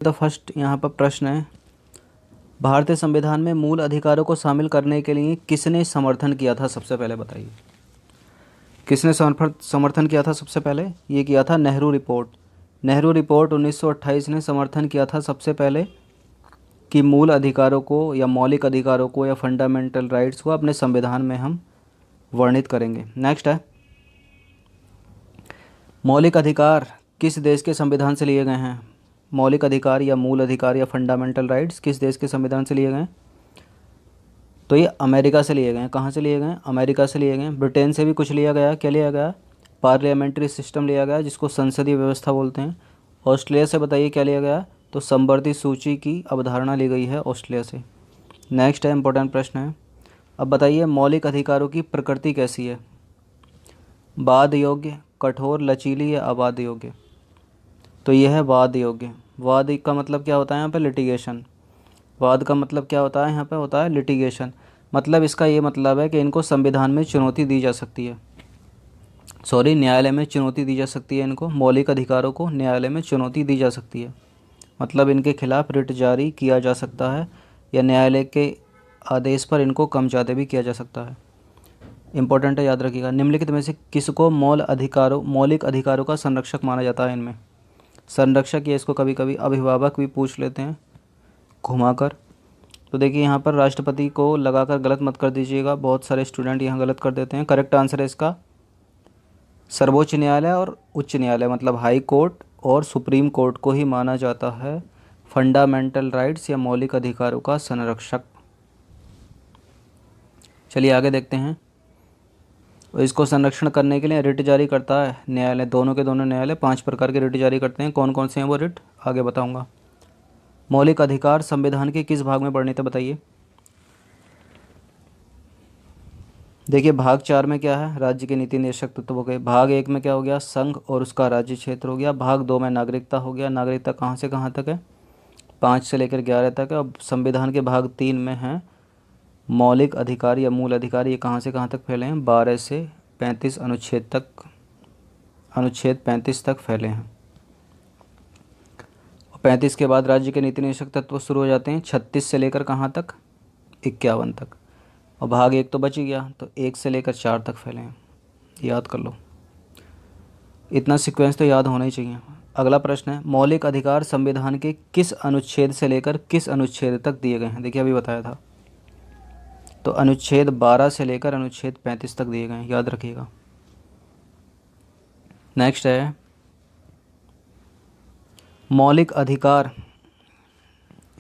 तो फर्स्ट यहाँ पर प्रश्न है, भारतीय संविधान में मूल अधिकारों को शामिल करने के लिए किसने समर्थन किया था? सबसे पहले बताइए, किसने समर्थन किया था? सबसे पहले ये किया था नेहरू रिपोर्ट। नेहरू रिपोर्ट 1928 ने समर्थन किया था सबसे पहले कि मूल अधिकारों को या मौलिक अधिकारों को या फंडामेंटल राइट्स को अपने संविधान में हम वर्णित करेंगे। नेक्स्ट है, मौलिक अधिकार किस देश के संविधान से लिए गए हैं? मौलिक अधिकार या मूल अधिकार या फंडामेंटल राइट्स किस देश के संविधान से लिए गए हैं? तो ये अमेरिका से लिए गए हैं। कहाँ से लिए गए हैं? अमेरिका से लिए गए हैं। ब्रिटेन से भी कुछ लिया गया। क्या लिया गया? पार्लियामेंट्री सिस्टम लिया गया, जिसको संसदीय व्यवस्था बोलते हैं। ऑस्ट्रेलिया से बताइए क्या लिया गया? तो समवर्ती सूची की अवधारणा ली गई है ऑस्ट्रेलिया से। नेक्स्ट है, इंपॉर्टेंट प्रश्न है। अब बताइए मौलिक अधिकारों की प्रकृति कैसी है? वाद योग्य, कठोर, लचीली या अवाद योग्य? तो यह है वाद योग्य। वाद का मतलब क्या होता है यहाँ पे? लिटिगेशन। वाद का मतलब क्या होता है? यहाँ पे होता है लिटिगेशन। मतलब इसका ये मतलब है कि इनको संविधान में चुनौती दी जा सकती है, न्यायालय में चुनौती दी जा सकती है। इनको मौलिक अधिकारों को न्यायालय में चुनौती दी जा सकती है, मतलब इनके खिलाफ रिट जारी किया जा सकता है या न्यायालय के आदेश पर इनको कम ज़्यादा भी किया जा सकता है। इंपॉर्टेंट है, याद रखिएगा। निम्नलिखित में से किसको मौलिक अधिकारों का संरक्षक माना जाता है? इनमें संरक्षक, या इसको कभी कभी अभिभावक भी पूछ लेते हैं घुमाकर। तो देखिए यहाँ पर राष्ट्रपति को लगाकर गलत मत कर दीजिएगा, बहुत सारे स्टूडेंट यहाँ गलत कर देते हैं। करेक्ट आंसर है इसका सर्वोच्च न्यायालय और उच्च न्यायालय, मतलब हाई कोर्ट और सुप्रीम कोर्ट को ही माना जाता है फंडामेंटल राइट्स या मौलिक अधिकारों का संरक्षक। चलिए आगे देखते हैं। और इसको संरक्षण करने के लिए रिट जारी करता है न्यायालय, दोनों के दोनों न्यायालय 5 प्रकार के रिट जारी करते हैं। कौन कौन से हैं वो रिट आगे बताऊंगा। मौलिक अधिकार संविधान के किस भाग में वर्णित है? बताइए। देखिए भाग 4 में क्या है? राज्य के नीति निर्देशक तत्वों के। भाग 1 में क्या हो गया? संघ और उसका राज्य क्षेत्र हो गया। भाग 2 में नागरिकता हो गया। नागरिकता कहाँ से कहाँ तक है? 5 से लेकर 11 तक है। अब संविधान के भाग 3 में है मौलिक अधिकार या मूल अधिकार। ये कहाँ से कहाँ तक फैले हैं? 12 से 35 अनुच्छेद 35 तक फैले हैं। 35 के बाद राज्य के नीति निर्देशक तत्व शुरू हो जाते हैं 36 से लेकर कहाँ तक? 51 तक। और भाग 1 तो बच ही गया, तो 1 से लेकर 4 तक फैले हैं। याद कर लो, इतना सीक्वेंस तो याद होना ही चाहिए। अगला प्रश्न है, मौलिक अधिकार संविधान के किस अनुच्छेद से लेकर किस अनुच्छेद तक दिए गए हैं? देखिए अभी बताया था, तो अनुच्छेद 12 से लेकर अनुच्छेद 35 तक दिए गए हैं, याद रखिएगा। नेक्स्ट है, मौलिक अधिकार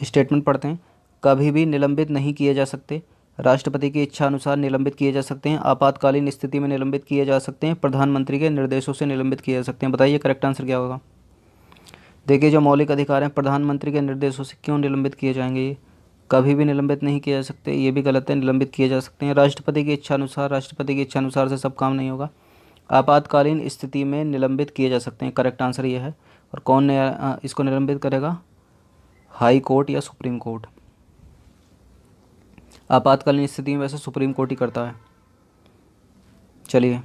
स्टेटमेंट पढ़ते हैं। कभी भी निलंबित नहीं किए जा सकते, राष्ट्रपति की इच्छा अनुसार निलंबित किए जा सकते हैं, आपातकालीन स्थिति में निलंबित किए जा सकते हैं, प्रधानमंत्री के निर्देशों से निलंबित किए जा सकते हैं। बताइए करेक्ट आंसर क्या होगा? देखिए जो मौलिक अधिकार हैं प्रधानमंत्री के निर्देशों से क्यों निलंबित किए जाएंगे? ये कभी भी निलंबित नहीं किए जा सकते, ये भी गलत है, निलंबित किए जा सकते हैं। राष्ट्रपति की इच्छा अनुसार से सब काम नहीं होगा। आपातकालीन स्थिति में निलंबित किए जा सकते हैं, करेक्ट आंसर ये है। और कौन इसको निलंबित करेगा? हाई कोर्ट या सुप्रीम कोर्ट। आपातकालीन स्थिति में वैसे सुप्रीम कोर्ट ही करता है। चलिए,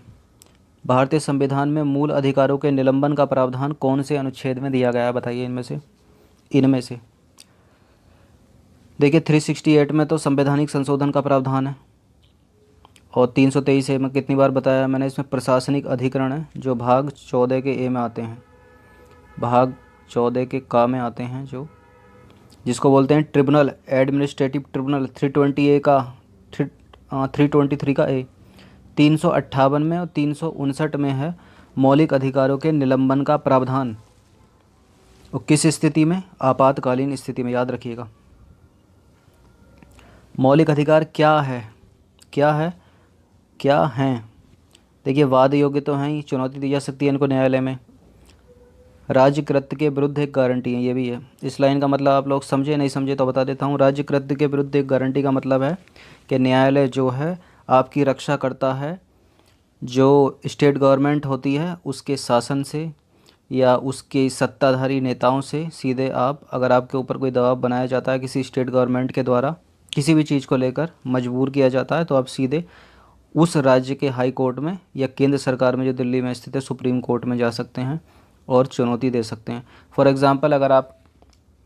भारतीय संविधान में मूल अधिकारों के निलंबन का प्रावधान कौन से अनुच्छेद में दिया गया है? बताइए इनमें से। देखिए 368 में तो संवैधानिक संशोधन का प्रावधान है, और 323 ए में कितनी बार बताया मैंने, इसमें प्रशासनिक अधिकरण है जो भाग 14 के ए में आते हैं, भाग 14 के का में आते हैं, जो जिसको बोलते हैं ट्रिब्यूनल, एडमिनिस्ट्रेटिव ट्रिब्यूनल। 320 ए का 323 का ए। 358 में और 359 में है मौलिक अधिकारों के निलंबन का प्रावधान। और किस स्थिति में? आपातकालीन स्थिति में, याद रखिएगा। मौलिक अधिकार क्या है? क्या हैं? देखिए वाद योग्य तो हैं ही, चुनौती दी जा सकती है इनको न्यायालय में। राज्य कृत्य के विरुद्ध एक गारंटी है, ये भी है। इस लाइन का मतलब आप लोग समझे नहीं समझे तो बता देता हूँ। राज्य कृत्य के विरुद्ध एक गारंटी का मतलब है कि न्यायालय जो है आपकी रक्षा करता है, जो स्टेट गवर्नमेंट होती है उसके शासन से या उसके सत्ताधारी नेताओं से सीधे आप, अगर आपके ऊपर कोई दबाव बनाया जाता है किसी स्टेट गवर्नमेंट के द्वारा, किसी भी चीज़ को लेकर मजबूर किया जाता है, तो आप सीधे उस राज्य के हाई कोर्ट में या केंद्र सरकार में जो दिल्ली में स्थित है सुप्रीम कोर्ट में जा सकते हैं और चुनौती दे सकते हैं। फॉर एग्ज़ाम्पल, अगर आप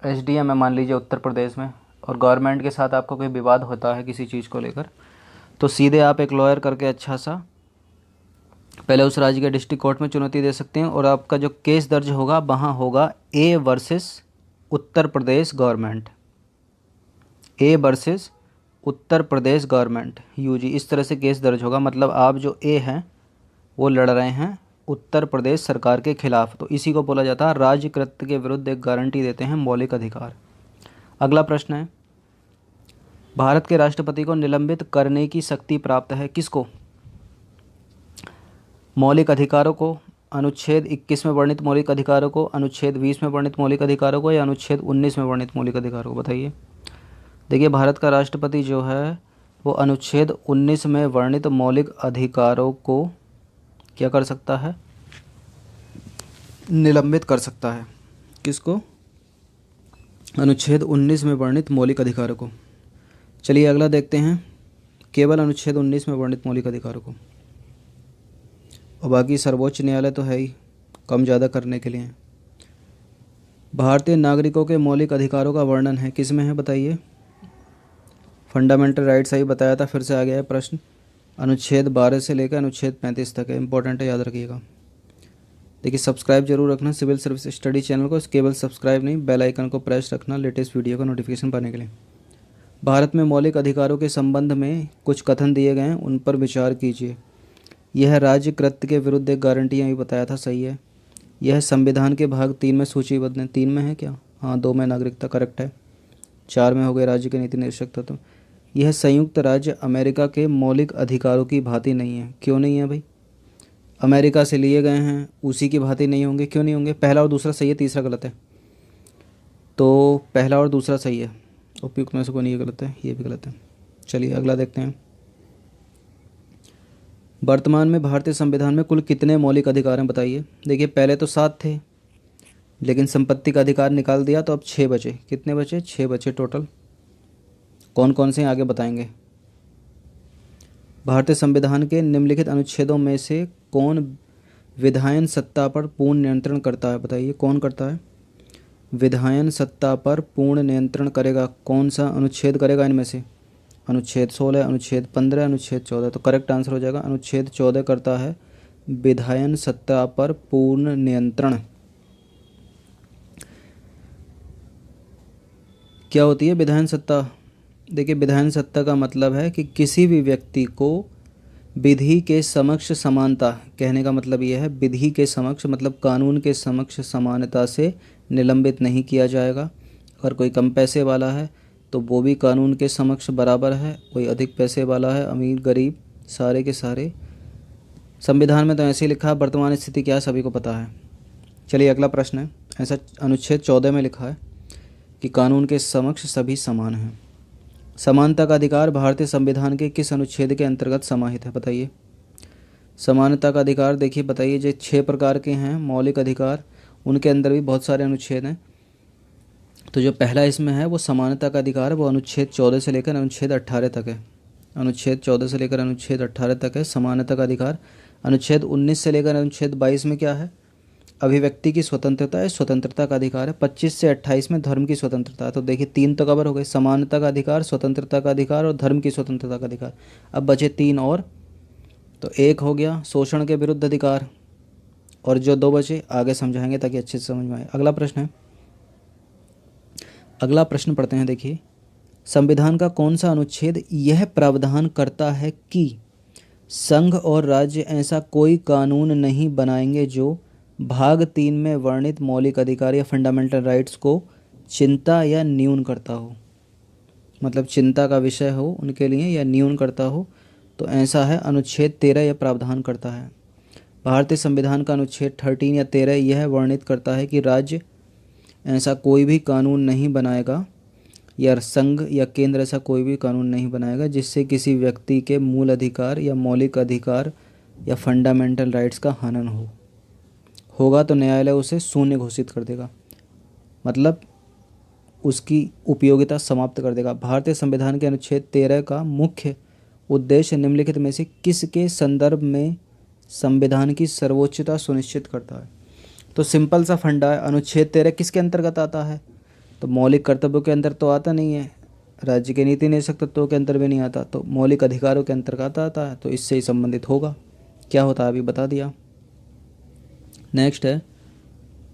एसडीएम है मान लीजिए उत्तर प्रदेश में, और गवर्नमेंट के साथ आपको कोई विवाद होता है किसी चीज़ को लेकर, तो सीधे आप एक लॉयर करके अच्छा सा पहले उस राज्य के डिस्ट्रिक्ट कोर्ट में चुनौती दे सकते हैं, और आपका जो केस दर्ज होगा वहाँ होगा A versus Uttar Pradesh government, A versus Uttar Pradesh government यूजी, इस तरह से केस दर्ज होगा। मतलब आप जो ए हैं वो लड़ रहे हैं उत्तर प्रदेश सरकार के खिलाफ, तो इसी को बोला जाता है राज्य कृत्य के विरुद्ध एक गारंटी देते हैं मौलिक अधिकार। अगला प्रश्न है, भारत के राष्ट्रपति को निलंबित करने की शक्ति प्राप्त है किसको? मौलिक अधिकारों को, अनुच्छेद 21 में वर्णित मौलिक अधिकारों को, अनुच्छेद 20 में वर्णित मौलिक अधिकारों को, या अनुच्छेद 19 में वर्णित मौलिक अधिकारों को? बताइए। देखिए, भारत का राष्ट्रपति जो है वो अनुच्छेद 19 में वर्णित मौलिक अधिकारों को क्या कर सकता है? निलंबित कर सकता है। किसको? अनुच्छेद 19 में वर्णित मौलिक अधिकारों को। चलिए अगला देखते हैं, केवल अनुच्छेद 19 में वर्णित मौलिक अधिकारों को, और बाकी सर्वोच्च न्यायालय तो है ही कम ज़्यादा करने के लिए। भारतीय नागरिकों के मौलिक अधिकारों का वर्णन है किस में है? बताइए। फंडामेंटल राइट्स अभी बताया था, फिर से आ गया है प्रश्न। अनुच्छेद 12 से लेकर अनुच्छेद 35 तक है, इंपॉर्टेंट है, याद रखिएगा। देखिए, सब्सक्राइब जरूर रखना सिविल सर्विस स्टडी चैनल को, केवल सब्सक्राइब नहीं, बेल आइकन को प्रेस रखना लेटेस्ट वीडियो का नोटिफिकेशन पाने के लिए। भारत में मौलिक अधिकारों के संबंध में कुछ कथन दिए गए हैं, उन पर विचार कीजिए। यह राज्य कृत्य के विरुद्ध एक गारंटी अभी बताया था, सही है। यह संविधान के भाग 3 में सूचीबद्ध है। 3 में है क्या? हाँ, 2 में नागरिकता, करेक्ट है। 4 में हो गए राज्य के नीति निरीक्षक तत्व। यह संयुक्त राज्य अमेरिका के मौलिक अधिकारों की भांति नहीं है। क्यों नहीं है भाई? अमेरिका से लिए गए हैं, उसी की भांति नहीं होंगे। क्यों नहीं होंगे? पहला और दूसरा सही है, तीसरा गलत है। तो पहला और दूसरा सही है, उपयुक्त में से कोई नहीं गलत है, ये भी गलत है। चलिए अगला देखते हैं। वर्तमान में भारतीय संविधान में कुल कितने मौलिक अधिकार हैं? बताइए। देखिए, पहले तो 7 थे, लेकिन संपत्ति का अधिकार निकाल दिया तो अब 6 बचे। कितने बचे? 6 बचे टोटल। कौन कौन से आगे बताएंगे। भारतीय संविधान के निम्नलिखित अनुच्छेदों में से कौन विधायन सत्ता पर पूर्ण नियंत्रण करता है? बताइए, कौन करता है? विधायन सत्ता पर पूर्ण नियंत्रण करेगा, कौन सा अनुच्छेद करेगा इनमें से? अनुच्छेद 16, अनुच्छेद 15, अनुच्छेद 14। तो करेक्ट आंसर हो जाएगा अनुच्छेद 14 करता है विधायन सत्ता पर पूर्ण नियंत्रण। क्या होती है विधायन सत्ता? देखिए, विधायन सत्ता का मतलब है कि किसी भी व्यक्ति को विधि के समक्ष समानता, कहने का मतलब यह है विधि के समक्ष मतलब कानून के समक्ष समानता से निलंबित नहीं किया जाएगा। अगर कोई कम पैसे वाला है तो वो भी कानून के समक्ष बराबर है, कोई अधिक पैसे वाला है, अमीर गरीब सारे के सारे। संविधान में तो ऐसे ही लिखा है, वर्तमान स्थिति क्या है सभी को पता है। चलिए अगला प्रश्न है, ऐसा अनुच्छेद 14 में लिखा है कि कानून के समक्ष सभी समान हैं। समानता का अधिकार भारतीय संविधान के किस अनुच्छेद के अंतर्गत समाहित है? बताइए। समानता का अधिकार देखिए, बताइए, जो 6 प्रकार के हैं मौलिक अधिकार, उनके अंदर भी बहुत सारे अनुच्छेद हैं। तो जो पहला इसमें है वो समानता का अधिकार, वो अनुच्छेद 14 से लेकर अनुच्छेद 18 तक है। अनुच्छेद 14 से लेकर अनुच्छेद 18 तक है समानता का अधिकार। अनुच्छेद 19 से लेकर अनुच्छेद 22 में क्या है? अभिव्यक्ति की स्वतंत्रता है, स्वतंत्रता का अधिकार है। 25 से 28 में धर्म की स्वतंत्रता है। तो देखिए 3 तो कवर हो गए, समानता का अधिकार, स्वतंत्रता का अधिकार और धर्म की स्वतंत्रता का अधिकार। अब बचे 3 और, तो एक हो गया शोषण के विरुद्ध अधिकार, और जो 2 बचे आगे समझाएंगे ताकि अच्छे से समझ में आए। अगला प्रश्न है, अगला प्रश्न पढ़ते हैं। देखिए, संविधान का कौन सा अनुच्छेद यह प्रावधान करता है कि संघ और राज्य ऐसा कोई कानून नहीं बनाएंगे जो भाग 3 में वर्णित मौलिक अधिकार या फंडामेंटल राइट्स को चिंता या न्यून करता हो? मतलब चिंता का विषय हो उनके लिए या न्यून करता हो, तो ऐसा है अनुच्छेद 13 यह प्रावधान करता है। भारतीय संविधान का अनुच्छेद 13 या 13 यह वर्णित करता है कि राज्य ऐसा कोई भी कानून नहीं बनाएगा या संघ या केंद्र ऐसा कोई भी कानून नहीं बनाएगा जिससे किसी व्यक्ति के मूल अधिकार या मौलिक अधिकार या फंडामेंटल राइट्स का हनन होगा तो न्यायालय उसे शून्य घोषित कर देगा, मतलब उसकी उपयोगिता समाप्त कर देगा। भारतीय संविधान के अनुच्छेद 13 का मुख्य उद्देश्य निम्नलिखित में से किसके संदर्भ में संविधान की सर्वोच्चता सुनिश्चित करता है? तो सिंपल सा फंडा है, अनुच्छेद 13 किसके अंतर्गत आता है? तो मौलिक कर्तव्यों के अंदर तो आता नहीं है, राज्य के नीति निदेशक तत्वों के अंदर भी नहीं आता, तो मौलिक अधिकारों के अंतर्गत आता है, तो इससे ही संबंधित होगा। क्या होता है अभी बता दिया। नेक्स्ट है,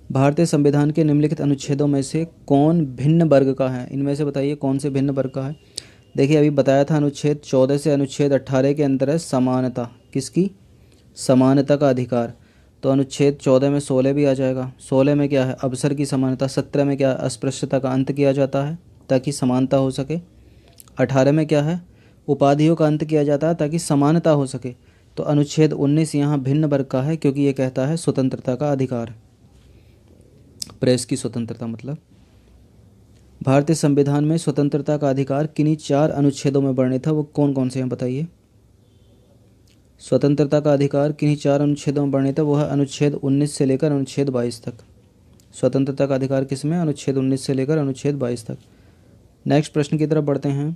भारतीय संविधान के निम्नलिखित अनुच्छेदों में से कौन भिन्न वर्ग का है। इनमें से बताइए कौन से भिन्न वर्ग का है। देखिए अभी बताया था अनुच्छेद 14 से अनुच्छेद 18 के अंदर है समानता, किसकी, समानता का अधिकार। तो अनुच्छेद 14 में 16 भी आ जाएगा। 16 में क्या है, अवसर की समानता। 17 में क्या है, अस्पृश्यता का अंत किया जाता है ताकि समानता हो सके। 18 में क्या है, उपाधियों का अंत किया जाता है ताकि समानता हो सके। तो अनुच्छेद 19 यहाँ भिन्न वर्ग का है क्योंकि ये कहता है स्वतंत्रता का अधिकार, प्रेस की स्वतंत्रता। मतलब भारतीय संविधान में स्वतंत्रता का अधिकार किन्हीं 4 अनुच्छेदों में वर्णित था, वो कौन कौन से हैं बताइए। स्वतंत्रता का अधिकार किन्हीं 4 अनुच्छेदों में वर्णित है, वो है अनुच्छेद 19 से लेकर अनुच्छेद 22 तक। स्वतंत्रता का अधिकार किसमें, अनुच्छेद 19 से लेकर अनुच्छेद 22 तक। नेक्स्ट प्रश्न की तरफ बढ़ते हैं।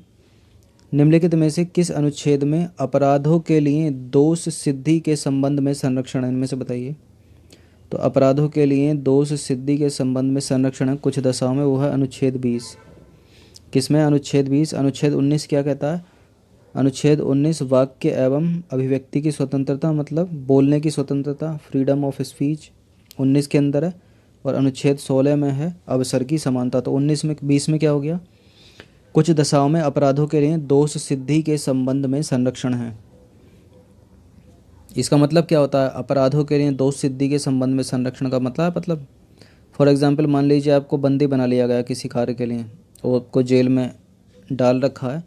निम्नलिखित में से किस अनुच्छेद में अपराधों के लिए दोष सिद्धि के संबंध में संरक्षण है। इनमें से बताइए। तो अपराधों के लिए दोष सिद्धि के संबंध में संरक्षण है कुछ दशाओं में, वो है अनुच्छेद 20। किसमें, अनुच्छेद 20। अनुच्छेद 19 क्या कहता है, अनुच्छेद 19 वाक्य एवं अभिव्यक्ति की स्वतंत्रता, मतलब बोलने की स्वतंत्रता, फ्रीडम ऑफ स्पीच 19 के अंदर है। और अनुच्छेद 16 में है अवसर की समानता। तो 19 में 20 में क्या हो गया, कुछ दशाओं में अपराधों के लिए दोष सिद्धि के संबंध में संरक्षण है। इसका मतलब क्या होता है, अपराधों के लिए दोष सिद्धि के संबंध में संरक्षण का मतलब फॉर एग्जांपल मान लीजिए आपको बंदी बना लिया गया किसी कार्य के लिए और आपको जेल में डाल रखा है।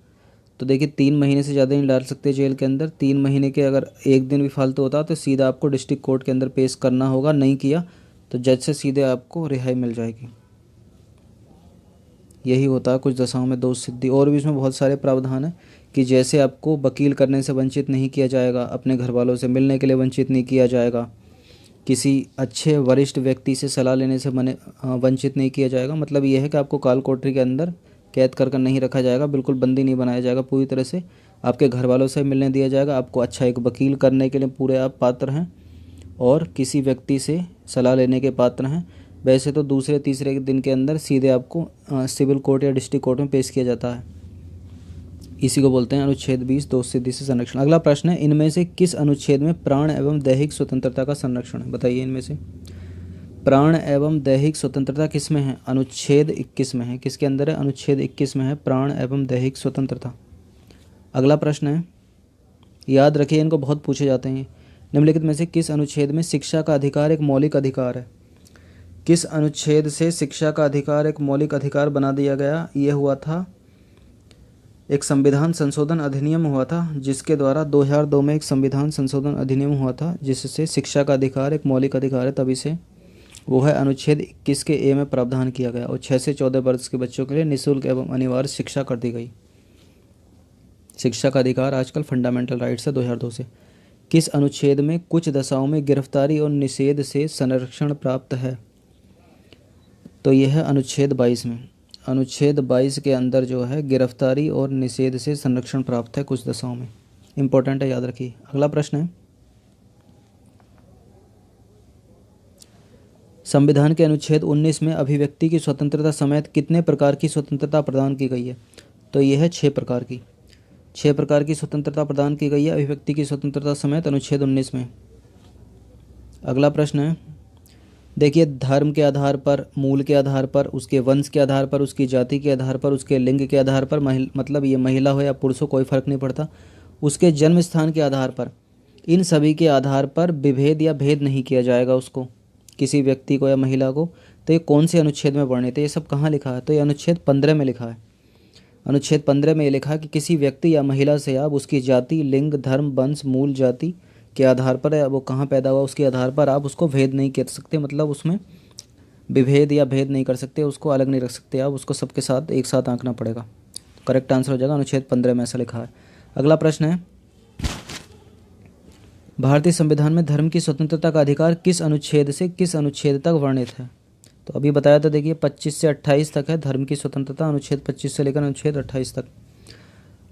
तो देखिए 3 महीने से ज़्यादा नहीं डाल सकते जेल के अंदर। 3 महीने के अगर एक दिन भी फालतू होता तो सीधा आपको डिस्ट्रिक्ट कोर्ट के अंदर पेश करना होगा, नहीं किया तो जज से सीधे आपको रिहाई मिल जाएगी। यही होता है कुछ दशाओं में दोष सिद्धि। और भी इसमें बहुत सारे प्रावधान हैं कि जैसे आपको वकील करने से वंचित नहीं किया जाएगा, अपने घर वालों से मिलने के लिए वंचित नहीं किया जाएगा, किसी अच्छे वरिष्ठ व्यक्ति से सलाह लेने से वंचित नहीं किया जाएगा। मतलब ये है कि आपको काल कोठरी के अंदर कैद कर नहीं रखा जाएगा, बिल्कुल बंदी नहीं बनाया जाएगा, पूरी तरह से आपके घर वालों से मिलने दिया जाएगा। आपको अच्छा एक वकील करने के लिए पूरे आप पात्र हैं और किसी व्यक्ति से सलाह लेने के पात्र हैं। वैसे तो दूसरे तीसरे दिन के अंदर सीधे आपको सिविल कोर्ट या डिस्ट्रिक्ट कोर्ट में पेश किया जाता है। इसी को बोलते हैं अनुच्छेद 20 दोष सिद्धि से संरक्षण। अगला प्रश्न है, इनमें से किस अनुच्छेद में प्राण एवं दैहिक स्वतंत्रता का संरक्षण है। बताइए इनमें से प्राण एवं दैहिक स्वतंत्रता किस में है, अनुच्छेद 21 में है। किसके अंदर है, अनुच्छेद 21 में है प्राण एवं दैहिक स्वतंत्रता। अगला प्रश्न है, याद रखिए इनको बहुत पूछे जाते हैं। निम्नलिखित में से किस अनुच्छेद में शिक्षा का अधिकार एक मौलिक अधिकार है। किस अनुच्छेद से शिक्षा का अधिकार एक मौलिक अधिकार बना दिया गया। ये हुआ था एक संविधान संशोधन अधिनियम हुआ था, जिसके द्वारा 2002 में एक संविधान संशोधन अधिनियम हुआ था जिससे शिक्षा का अधिकार एक मौलिक अधिकार है, तभी से वो है अनुच्छेद 21 के ए में प्रावधान किया गया। और 6 से 14 वर्ष के बच्चों के लिए निःशुल्क एवं अनिवार्य शिक्षा कर दी गई। शिक्षा का अधिकार आजकल फंडामेंटल राइट्स है 2002 से। किस अनुच्छेद में कुछ दशाओं में गिरफ्तारी और निषेध से संरक्षण प्राप्त है। तो यह है अनुच्छेद 22 में। अनुच्छेद 22 के अंदर जो है गिरफ्तारी और निषेध से संरक्षण प्राप्त है कुछ दशाओं में। इंपॉर्टेंट है, याद रखिए। अगला प्रश्न है, संविधान के अनुच्छेद 19 में अभिव्यक्ति की स्वतंत्रता समेत कितने प्रकार की स्वतंत्रता प्रदान की गई है। तो यह है 6 प्रकार की। 6 प्रकार की स्वतंत्रता प्रदान की गई है अभिव्यक्ति की स्वतंत्रता समेत अनुच्छेद 19 में। अगला प्रश्न है, देखिए धर्म के आधार पर, मूल के आधार पर, उसके वंश के आधार पर, उसकी जाति के आधार पर, उसके लिंग के आधार पर, मतलब ये महिला हो या पुरुष हो कोई फ़र्क नहीं पड़ता, उसके जन्म स्थान के आधार पर, इन सभी के आधार पर विभेद या भेद नहीं किया जाएगा उसको, किसी व्यक्ति को या महिला को। तो ये कौन से अनुच्छेद में वर्णित है, ये सब कहाँ लिखा है। तो ये अनुच्छेद 15 में लिखा है। अनुच्छेद 15 में ये लिखा है कि किसी व्यक्ति या महिला से आप उसकी जाति, लिंग, धर्म, वंश, मूल जाति के आधार पर, वो कहाँ पैदा हुआ उसके आधार पर आप उसको भेद नहीं कर सकते, मतलब उसमें विभेद या भेद नहीं कर सकते, उसको अलग नहीं रख सकते आप, उसको सबके साथ एक साथ आंकना पड़ेगा। तो करेक्ट आंसर हो जाएगा अनुच्छेद 15 में ऐसा लिखा है। अगला प्रश्न है, भारतीय संविधान में धर्म की स्वतंत्रता का अधिकार किस अनुच्छेद से किस अनुच्छेद तक वर्णित है। तो अभी बताया था, देखिए 25 से 28 तक है धर्म की स्वतंत्रता, अनुच्छेद 25 से लेकर अनुच्छेद 28 तक।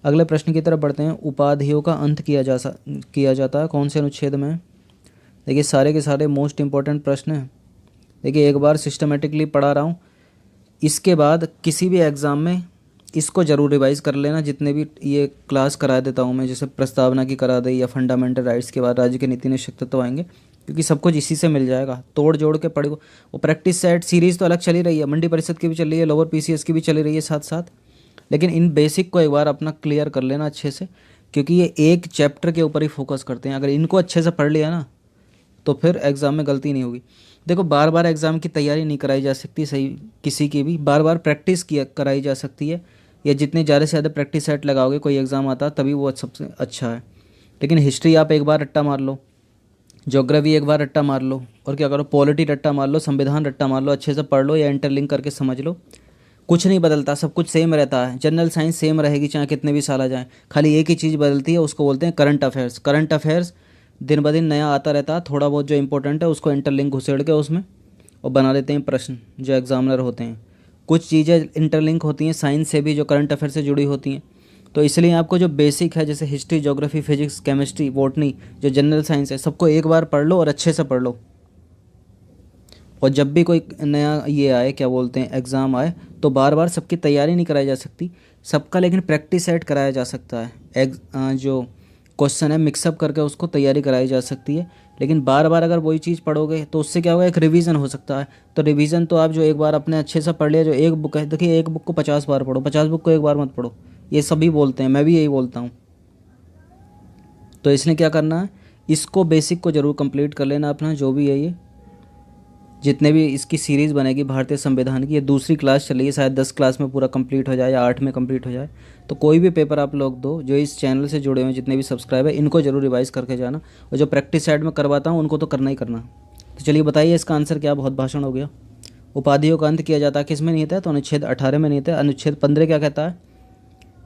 अगले प्रश्न की तरफ बढ़ते हैं, उपाधियों का अंत किया जाता है कौन से अनुच्छेद में। देखिए सारे के सारे मोस्ट इंपॉर्टेंट प्रश्न हैं। देखिए एक बार सिस्टमेटिकली पढ़ा रहा हूँ, इसके बाद किसी भी एग्ज़ाम में इसको ज़रूर रिवाइज़ कर लेना, जितने भी ये क्लास करा देता हूँ मैं, जैसे प्रस्तावना की करा दी या फंडामेंटल राइट्स के बाद राज्य के नीति निश्चित तत्व आएंगे, क्योंकि सब कुछ इसी से मिल जाएगा। तोड़ जोड़ के पढ़ो। वो प्रैक्टिस सेट सीरीज़ तो अलग चली रही है, मंडी परिषद की भी चल रही है, लोअर पीसीएस की भी चली रही है साथ साथ, लेकिन इन बेसिक को एक बार अपना क्लियर कर लेना अच्छे से, क्योंकि ये एक चैप्टर के ऊपर ही फोकस करते हैं। अगर इनको अच्छे से पढ़ लिया ना तो फिर एग्ज़ाम में गलती नहीं होगी। देखो, बार बार एग्ज़ाम की तैयारी नहीं कराई जा सकती, सही किसी की भी बार बार प्रैक्टिस किया कराई जा सकती है, या जितने ज़्यादा से ज़्यादा प्रैक्टिस सेट लगाओगे कोई एग्ज़ाम आता तभी वो सबसे अच्छा है। लेकिन हिस्ट्री आप एक बार रट्टा मार लो, ज्योग्राफी एक बार रट्टा मार लो, और क्या करो, पॉलिटी रट्टा मार लो, संविधान रट्टा मार लो, अच्छे से पढ़ लो या इंटरलिंक करके समझ लो। कुछ नहीं बदलता, सब कुछ सेम रहता है। जनरल साइंस सेम रहेगी चाहे कितने भी साल आ जाएँ, खाली एक ही चीज़ बदलती है, उसको बोलते हैं करंट अफेयर्स। करंट अफेयर्स दिन ब दिन नया आता रहता है, थोड़ा बहुत जो इंपॉर्टेंट है उसको इंटरलिंक घुसेड़ के उसमें और बना देते हैं प्रश्न जो एग्जामिनर होते हैं। कुछ चीज़ें इंटरलिंक होती हैं साइंस से भी, जो करंट अफेयर से जुड़ी होती हैं। तो इसलिए आपको जो बेसिक है, जैसे history, geography, physics, chemistry, botany, जो जनरल साइंस है, सबको एक बार पढ़ लो और अच्छे से पढ़ लो। और जब भी कोई नया ये आए, क्या बोलते हैं, एग्ज़ाम आए, तो बार बार सबकी तैयारी नहीं कराई जा सकती सबका, लेकिन प्रैक्टिस सेट कराया जा सकता है। जो क्वेश्चन है मिक्सअप करके उसको तैयारी कराई जा सकती है। लेकिन बार बार अगर वही चीज़ पढ़ोगे तो उससे क्या होगा, एक रिवीजन हो सकता है। तो रिवीजन तो आप जो एक बार अपने अच्छे से पढ़ लिया, जो एक बुक है, देखिए एक बुक को 50 बार पढ़ो, 50 बुक को एक बार मत पढ़ो, ये सभी बोलते हैं, मैं भी यही बोलता हूँ। तो इसलिए क्या करना है, इसको बेसिक को ज़रूर कंप्लीट कर लेना अपना, जो भी है ये जितने भी इसकी सीरीज़ बनेगी भारतीय संविधान की, ये दूसरी क्लास चल रही है, शायद 10 क्लास में पूरा कंप्लीट हो जाए या 8 में कंप्लीट हो जाए। तो कोई भी पेपर आप लोग दो, जो इस चैनल से जुड़े हुए जितने भी सब्सक्राइब है, इनको जरूर रिवाइज़ करके जाना, और जो प्रैक्टिस साइड में करवाता हूँ उनको तो करना ही करना। तो चलिए बताइए इसका आंसर क्या, बहुत भाषण हो गया। उपाधियों का अंत किया जाता है किसमें निहित है, तो अनुच्छेद 18 में निहित है। अनुच्छेद 15 क्या कहता है,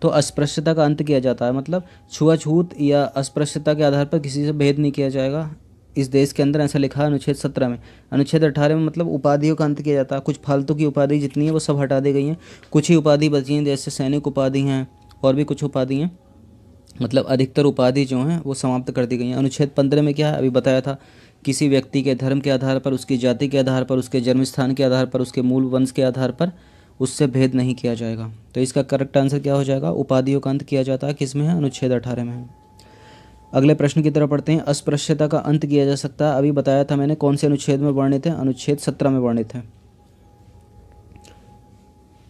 तो अस्पृश्यता का अंत किया जाता है, मतलब छुआछूत या अस्पृश्यता के आधार पर किसी से भेद नहीं किया जाएगा इस देश के अंदर, ऐसा लिखा है अनुच्छेद 17 में। अनुच्छेद 18 में मतलब उपाधियों का अंत किया जाता है, कुछ फालतू की उपाधि जितनी है वो सब हटा दी गई हैं, कुछ ही उपाधि बची हैं, जैसे सैनिक उपाधि हैं और भी कुछ उपाधि हैं, मतलब अधिकतर उपाधि जो हैं वो समाप्त कर दी गई हैं। अनुच्छेद 15 में क्या है, अभी बताया था, किसी व्यक्ति के धर्म के आधार पर, उसकी जाति के आधार पर, उसके जन्म स्थान के आधार पर, उसके मूल वंश के आधार पर उससे भेद नहीं किया जाएगा। तो इसका करेक्ट आंसर क्या हो जाएगा, उपाधियों का अंत किया जाता है किस में है, अनुच्छेद 18 में है। अगले प्रश्न की तरफ पढ़ते हैं। अस्पृश्यता का अंत किया जा सकता है, अभी बताया था मैंने, कौन से अनुच्छेद में वर्णित है, अनुच्छेद 17 में वर्णित है।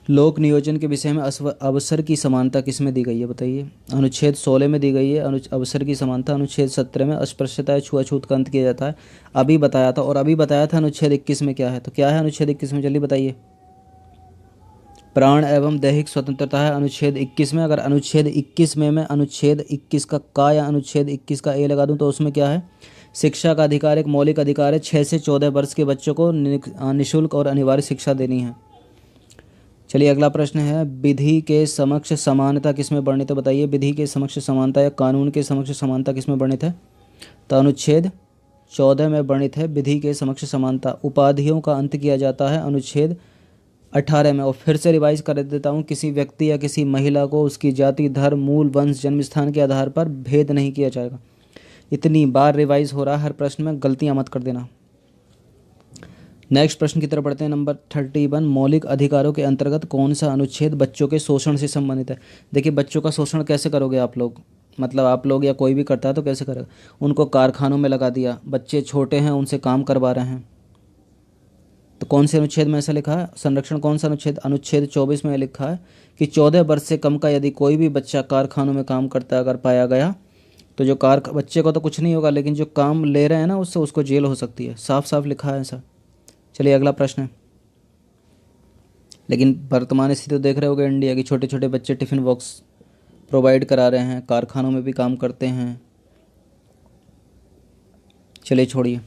लोक नियोजन के विषय में अवसर की समानता किस में दी गई है, बताइए। अनुच्छेद 16 में दी गई है अवसर की समानता। अनुच्छेद 17 में अस्पृश्यता या छुआछूत का अंत किया जाता है, अभी बताया था। और अभी बताया था अनुच्छेद 21 में क्या है, तो क्या है अनुच्छेद 21 में, जल्दी बताइए। प्राण एवं दैहिक स्वतंत्रता है अनुच्छेद 21 में। अगर अनुच्छेद 21 में मैं अनुच्छेद 21 का या अनुच्छेद 21 का ए लगा दूं तो उसमें क्या है, शिक्षा का अधिकार एक मौलिक अधिकार है। 6 से 14 वर्ष के बच्चों को निःशुल्क और अनिवार्य शिक्षा देनी है। चलिए अगला प्रश्न है, विधि के समक्ष समानता किसमें वर्णित है, बताइए। विधि के समक्ष समानता या कानून के समक्ष समानता किसमें वर्णित है, तो अनुच्छेद 14 में वर्णित है विधि के समक्ष समानता। उपाधियों का अंत किया जाता है अनुच्छेद 18 में। और फिर से रिवाइज कर देता हूँ, किसी व्यक्ति या किसी महिला को उसकी जाति, धर्म, मूल वंश, जन्म स्थान के आधार पर भेद नहीं किया जाएगा। इतनी बार रिवाइज हो रहा है, हर प्रश्न में गलतियाँ मत कर देना। नेक्स्ट प्रश्न की तरफ बढ़ते हैं, नंबर 31। मौलिक अधिकारों के अंतर्गत कौन सा अनुच्छेद बच्चों के शोषण से संबंधित है। देखिए, बच्चों का शोषण कैसे करोगे आप लोग, मतलब आप लोग या कोई भी करता है तो कैसे करेगा, उनको कारखानों में लगा दिया, बच्चे छोटे हैं उनसे काम करवा रहे हैं, तो कौन से अनुच्छेद में ऐसा लिखा है, संरक्षण कौन सा अनुच्छेद, अनुच्छेद 24 में लिखा है कि 14 वर्ष से कम का यदि कोई भी बच्चा कारखानों में काम करता अगर पाया गया, तो जो बच्चे को तो कुछ नहीं होगा, लेकिन जो काम ले रहे हैं ना उससे उसको जेल हो सकती है। साफ साफ लिखा है ऐसा। चलिए अगला प्रश्न है, लेकिन वर्तमान स्थिति तो देख रहे होगे इंडिया की, छोटे छोटे बच्चे टिफ़िन बॉक्स प्रोवाइड करा रहे हैं, कारखानों में भी काम करते हैं। चलिए छोड़िए।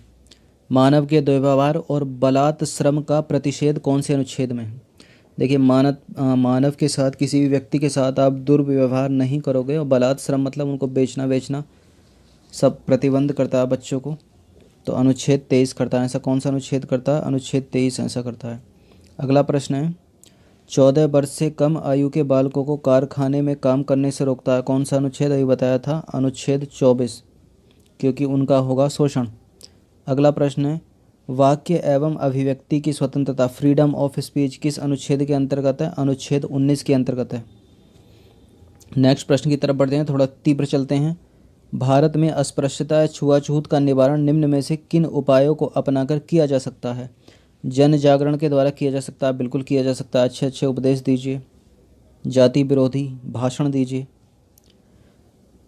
मानव के दुर्व्यवहार और बलात् श्रम का प्रतिषेध कौन से अनुच्छेद में है। देखिए, मानव के साथ, किसी भी व्यक्ति के साथ आप दुर्व्यवहार नहीं करोगे, और बलात् श्रम मतलब उनको बेचना बेचना सब प्रतिबंध करता है बच्चों को, तो अनुच्छेद 23 करता है। ऐसा कौन सा अनुच्छेद करता है, अनुच्छेद 23 ऐसा करता है। अगला प्रश्न है, 14 वर्ष से कम आयु के बालकों को कारखाने में काम करने से रोकता है, कौन सा अनुच्छेद, अभी बताया था अनुच्छेद 24, क्योंकि उनका होगा शोषण। अगला प्रश्न है, वाक्य एवं अभिव्यक्ति की स्वतंत्रता, फ्रीडम ऑफ स्पीच, किस अनुच्छेद के अंतर्गत है? अनुच्छेद 19 के अंतर्गत है। नेक्स्ट प्रश्न की तरफ बढ़ते हैं, थोड़ा तीव्र चलते हैं। भारत में अस्पृश्यता या छुआछूत का निवारण निम्न में से किन उपायों को अपनाकर किया जा सकता है? जन जागरण के द्वारा किया जा सकता है, बिल्कुल किया जा सकता है। अच्छे अच्छे उपदेश दीजिए, जाति विरोधी भाषण दीजिए।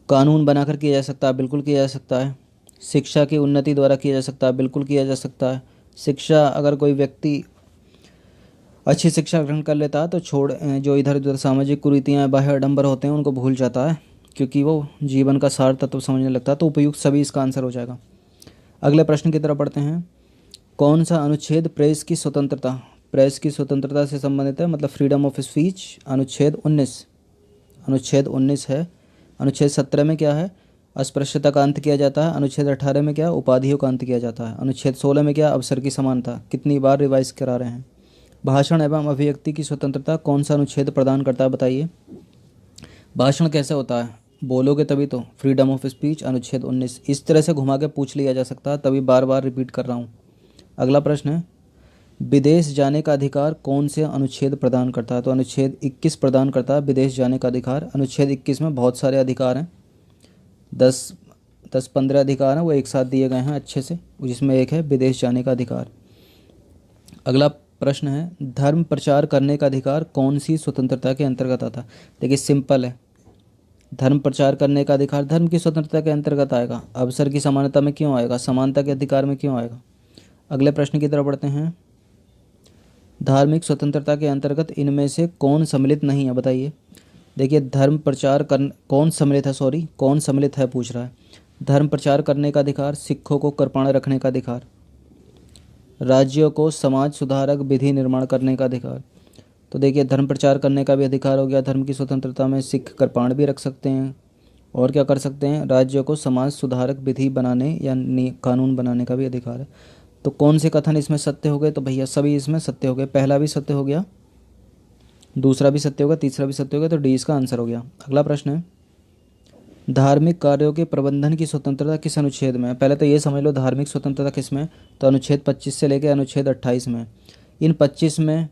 कानून बनाकर किया जा सकता है, बिल्कुल किया जा सकता है। शिक्षा की उन्नति द्वारा किया जा सकता है, बिल्कुल किया जा सकता है। शिक्षा, अगर कोई व्यक्ति अच्छी शिक्षा ग्रहण कर लेता है तो जो इधर उधर सामाजिक कुरीतियाँ, बाह्य आडंबर होते हैं उनको भूल जाता है, क्योंकि वो जीवन का सार तत्व समझने लगता है। तो उपयुक्त सभी इसका आंसर हो जाएगा। अगले प्रश्न की तरफ बढ़ते हैं। कौन सा अनुच्छेद प्रेस की स्वतंत्रता, प्रेस की स्वतंत्रता से संबंधित है, मतलब फ्रीडम ऑफ स्पीच? अनुच्छेद 19, अनुच्छेद 19 है। अनुच्छेद 17 में क्या है? अस्पृश्यता का अंत किया जाता है। अनुच्छेद 18 में क्या? उपाधियों का अंत किया जाता है। अनुच्छेद 16 में क्या? अवसर की समानता। कितनी बार रिवाइज करा रहे हैं? भाषण एवं अभिव्यक्ति की स्वतंत्रता कौन सा अनुच्छेद प्रदान करता है, बताइए। भाषण कैसे होता है? बोलोगे तभी तो, फ्रीडम ऑफ स्पीच, अनुच्छेद 19। इस तरह से घुमा के पूछ लिया जा सकता है, तभी बार बार रिपीट कर रहा हूँ। अगला प्रश्न है, विदेश जाने का अधिकार कौन से अनुच्छेद प्रदान करता है? तो अनुच्छेद 21 प्रदान करता है विदेश जाने का अधिकार। अनुच्छेद 21 में बहुत सारे अधिकार हैं, 10-15 अधिकार हैं, वो एक साथ दिए गए हैं अच्छे से, जिसमें एक है विदेश जाने का अधिकार। अगला प्रश्न है, धर्म प्रचार करने का अधिकार कौन सी स्वतंत्रता के अंतर्गत आता है? देखिए सिंपल है, धर्म प्रचार करने का अधिकार धर्म की स्वतंत्रता के अंतर्गत आएगा। अवसर की समानता में क्यों आएगा? समानता के अधिकार में क्यों आएगा? अगले प्रश्न की तरफ बढ़ते हैं। धार्मिक स्वतंत्रता के अंतर्गत इनमें से कौन सम्मिलित नहीं है, बताइए। देखिए धर्म प्रचार कर कौन सम्मिलित है, कौन सम्मिलित है पूछ रहा है। धर्म प्रचार करने का अधिकार, सिखों को कृपाण रखने का अधिकार, राज्यों को समाज सुधारक विधि निर्माण करने का अधिकार। तो देखिए धर्म प्रचार करने का भी अधिकार हो गया। धर्म की स्वतंत्रता में सिख कृपाण भी रख सकते हैं, और क्या कर सकते हैं? राज्यों को समाज सुधारक विधि बनाने या कानून बनाने का भी अधिकार है। तो कौन से कथन इसमें सत्य हो गए? तो भैया सभी इसमें सत्य हो गए। पहला भी सत्य हो गया, दूसरा भी सत्य होगा, तीसरा भी सत्य होगा, तो डी इसका आंसर हो गया। अगला प्रश्न है, धार्मिक कार्यों के प्रबंधन की स्वतंत्रता किस अनुच्छेद में है? पहले तो ये समझ लो धार्मिक स्वतंत्रता किस में है, तो अनुच्छेद 25 से लेकर अनुच्छेद 28 में। इन 25 में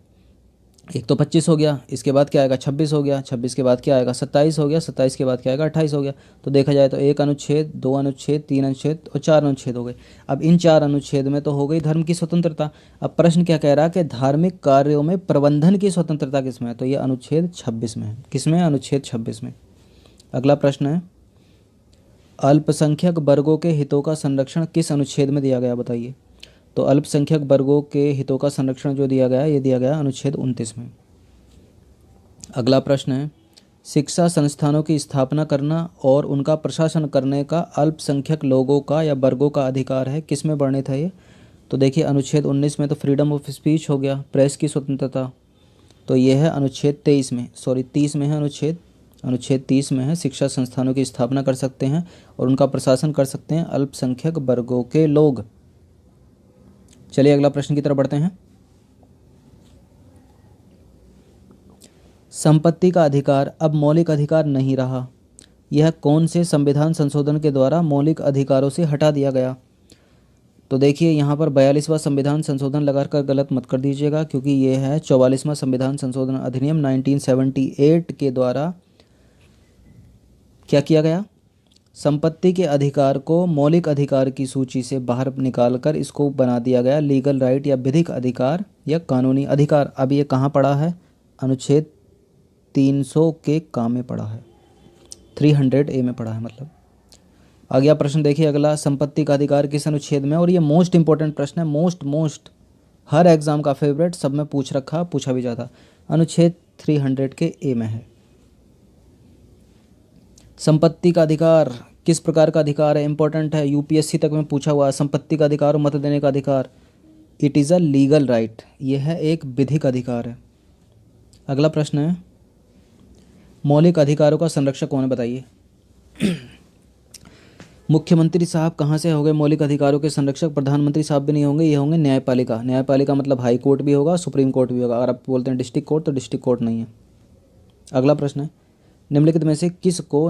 एक तो 25 हो गया, इसके बाद क्या आएगा? 26 हो गया, 26 के बाद क्या आएगा? 27 हो गया, 27 के बाद क्या आएगा? 28 हो गया। तो देखा जाए तो 1 अनुच्छेद, 2 अनुच्छेद, 3 अनुच्छेद और 4 अनुच्छेद हो गए। अब इन 4 अनुच्छेद में तो हो गई धर्म की स्वतंत्रता। अब प्रश्न क्या कह रहा है कि धार्मिक कार्यों में प्रबंधन की स्वतंत्रता किस में है? तो ये अनुच्छेद 26 में है। किस में? अनुच्छेद 26 में। अगला प्रश्न है, अल्पसंख्यक वर्गों के हितों का संरक्षण किस अनुच्छेद में दिया गया, बताइए। तो अल्पसंख्यक वर्गों के हितों का संरक्षण जो दिया गया है, ये दिया गया अनुच्छेद 29 में। अगला प्रश्न है, शिक्षा संस्थानों की स्थापना करना और उनका प्रशासन करने का अल्पसंख्यक लोगों का या वर्गों का अधिकार है, किस में वर्णित है ये? तो देखिए अनुच्छेद 19 में तो फ्रीडम ऑफ स्पीच हो गया, प्रेस की स्वतंत्रता। तो ये है अनुच्छेद 30 में है। अनुच्छेद 30 में है, शिक्षा संस्थानों की स्थापना कर सकते हैं और उनका प्रशासन कर सकते हैं अल्पसंख्यक वर्गों के लोग। चलिए अगला प्रश्न की तरफ बढ़ते हैं। संपत्ति का अधिकार अब मौलिक अधिकार नहीं रहा, यह कौन से संविधान संशोधन के द्वारा मौलिक अधिकारों से हटा दिया गया? तो देखिए यहाँ पर 42वां संविधान संशोधन लगाकर गलत मत कर दीजिएगा, क्योंकि ये है 44वां संविधान संशोधन अधिनियम 1978 के द्वारा क्या किया गया? संपत्ति के अधिकार को मौलिक अधिकार की सूची से बाहर निकालकर इसको बना दिया गया लीगल राइट या विधिक अधिकार या कानूनी अधिकार। अब ये कहाँ पड़ा है? अनुच्छेद 300 के काम में पड़ा है, 300A में पड़ा है मतलब। आ गया प्रश्न, देखिए अगला, संपत्ति का अधिकार किस अनुच्छेद में? और ये मोस्ट इंपॉर्टेंट प्रश्न है, मोस्ट हर एग्जाम का फेवरेट, सब में पूछा भी जाता। अनुच्छेद 300 के ए में है। संपत्ति का अधिकार किस प्रकार का अधिकार है? इंपॉर्टेंट है, यूपीएससी तक में पूछा हुआ है। संपत्ति का अधिकार और मत देने का अधिकार, it is a legal right, यह है एक विधिक अधिकार है। अगला प्रश्न है, मौलिक अधिकारों का संरक्षक कौन है, बताइए। मुख्यमंत्री साहब कहाँ से हो गए मौलिक अधिकारों के संरक्षक? प्रधानमंत्री साहब भी नहीं होंगे, ये होंगे न्यायपालिका। न्यायपालिका मतलब हाई कोर्ट भी होगा, सुप्रीम कोर्ट भी होगा। अगर आप बोलते हैं डिस्ट्रिक्ट कोर्ट, तो डिस्ट्रिक्ट कोर्ट नहीं है। अगला प्रश्न है, निम्नलिखित में से किसको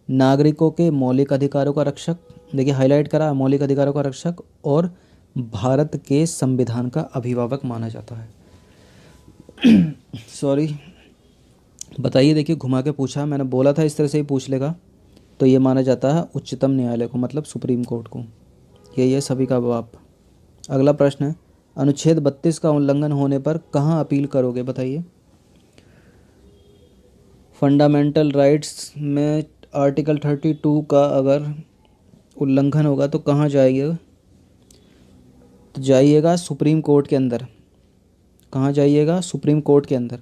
नागरिकों के मौलिक अधिकारों का रक्षक, देखिए हाईलाइट करा, मौलिक अधिकारों का रक्षक और भारत के संविधान का अभिभावक माना जाता है? सॉरी, बताइए। देखिए घुमा के पूछा, मैंने बोला था इस तरह से ही पूछ लेगा। तो ये माना जाता है उच्चतम न्यायालय को, मतलब सुप्रीम कोर्ट को। यही है सभी का जवाब। अगला प्रश्न है, अनुच्छेद 32 का उल्लंघन होने पर कहाँ अपील करोगे? बताइए। फंडामेंटल राइट्स में आर्टिकल 32 का अगर उल्लंघन होगा तो कहाँ जाइएगा? तो जाइएगा सुप्रीम कोर्ट के अंदर। कहाँ जाइएगा? सुप्रीम कोर्ट के अंदर।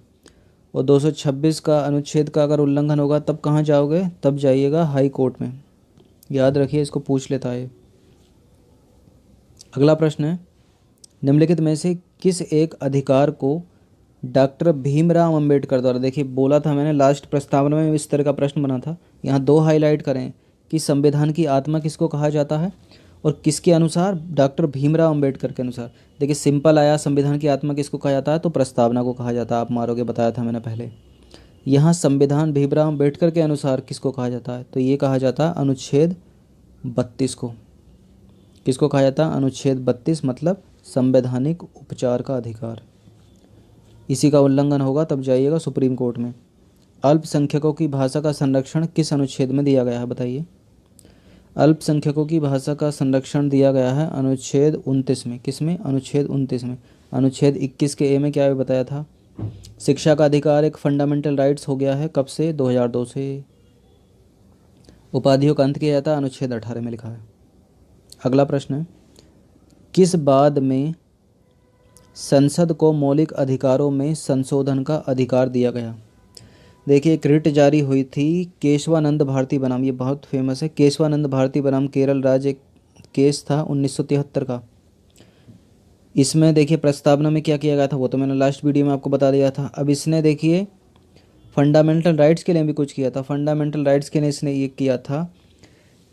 और 226 का अनुच्छेद का अगर उल्लंघन होगा तब कहाँ जाओगे? तब जाइएगा हाई कोर्ट में। याद रखिए, इसको पूछ लेता है। अगला प्रश्न है, निम्नलिखित में से किस एक अधिकार को डॉक्टर भीमराव अंबेडकर द्वारा, देखिए बोला था मैंने लास्ट प्रस्तावना में इस तरह का प्रश्न बना था, यहाँ दो हाईलाइट करें कि संविधान की आत्मा किसको कहा जाता है और किसके अनुसार? डॉक्टर भीमराव अंबेडकर के अनुसार। देखिए सिंपल आया, संविधान की आत्मा किसको कहा जाता है? तो प्रस्तावना को कहा जाता है। आप मारोगे, बताया था मैंने पहले। यहाँ संविधान भीमराव अंबेडकर के अनुसार किसको कहा जाता है? तो ये कहा जाता है अनुच्छेद 32 को। किसको कहा जाता है? अनुच्छेद 32, मतलब संवैधानिक उपचार का अधिकार। इसी का उल्लंघन होगा तब जाइएगा सुप्रीम कोर्ट में। अल्पसंख्यकों की भाषा का संरक्षण किस अनुच्छेद में दिया गया है? बताइए। अल्पसंख्यकों की भाषा का संरक्षण दिया गया है अनुच्छेद 29 में। किस में? अनुच्छेद 29 में। अनुच्छेद 21 के ए में क्या बताया था? शिक्षा का अधिकार एक फंडामेंटल राइट्स हो गया है। कब से? 2002 से। उपाधियों का अंत किया जाता है अनुच्छेद 18 में लिखा है। अगला प्रश्न है, किस बाद में संसद को मौलिक अधिकारों में संशोधन का अधिकार दिया गया? देखिए एक रिट जारी हुई थी केशवानंद भारती बनाम, ये बहुत फेमस है, केशवानंद भारती बनाम केरल राज्य, एक केस था 1973 का। इसमें देखिए प्रस्तावना में क्या किया गया था वो तो मैंने लास्ट वीडियो में आपको बता दिया था। अब इसने देखिए फंडामेंटल राइट्स के लिए भी कुछ किया था। फंडामेंटल राइट्स के लिए इसने ये किया था